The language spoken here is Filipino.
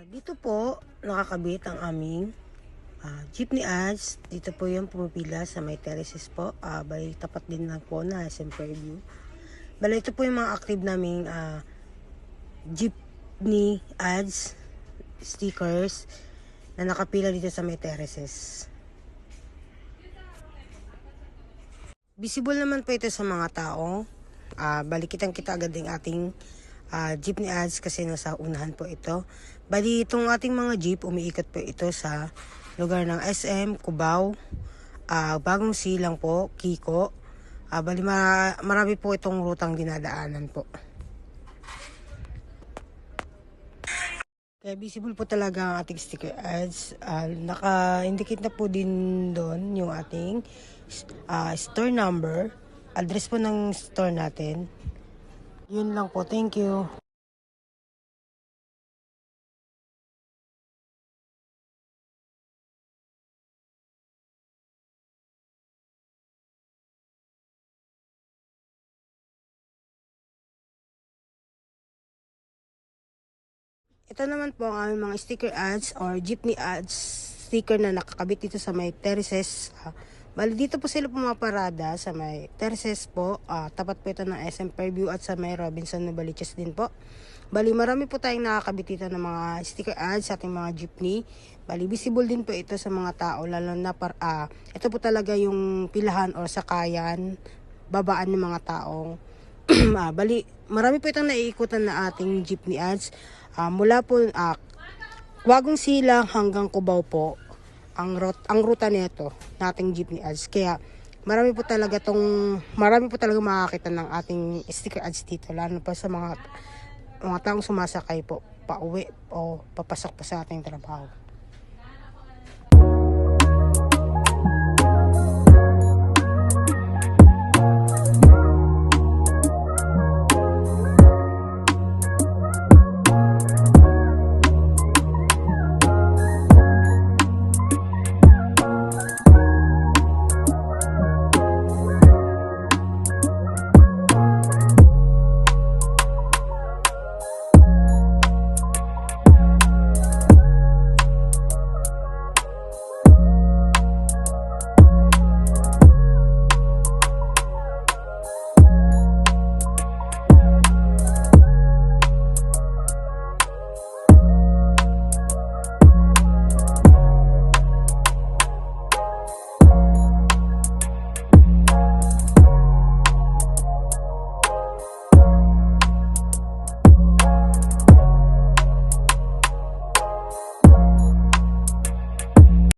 Dito po nakakabit ang aming jeepney ads. Dito po yung pumipila sa may terraces po. Bali tapat din lang po na SM Fairview. Bali ito po yung mga active naming jeepney ads stickers na nakapila dito sa may terraces. Visible naman po ito sa mga tao. Bali kitang-kita agad yung ating jeepney ads kasi nasa unahan po ito. Bali itong ating mga jeep, umiikot po ito sa lugar ng SM, Cubao, Bagong Silang po, Kiko. Bali marami po itong rutang dinadaanan po. Kaya visible po talaga ang ating sticker ads. Naka-indicate na po din doon yung ating store number, address po ng store natin. Yun lang po. Thank you. Ito naman po ang aming mga sticker ads or jeepney ads sticker na nakakabit dito sa may terraces. Bali dito po sila pumaparada sa may terraces po. Tapat po ito ng SM Fairview at sa may Robinson Novaliches din po. Bali marami po tayong nakakabit dito ng mga sticker ads sa ating mga jeepney. Bali visible din po ito sa mga tao, lalo na ito po talaga yung pilahan or sakayan, babaan ng mga taong bali marami po itong naiikutan na ating jeepney ads. Mula po Bagong Silang hanggang Cubao po ang ruta nito nating jeepney ads. Kaya marami po talaga makakita ng ating sticker ads dito, lalo pa sa mga taong sumasakay po pauwi o papasok pa sa ating trabaho.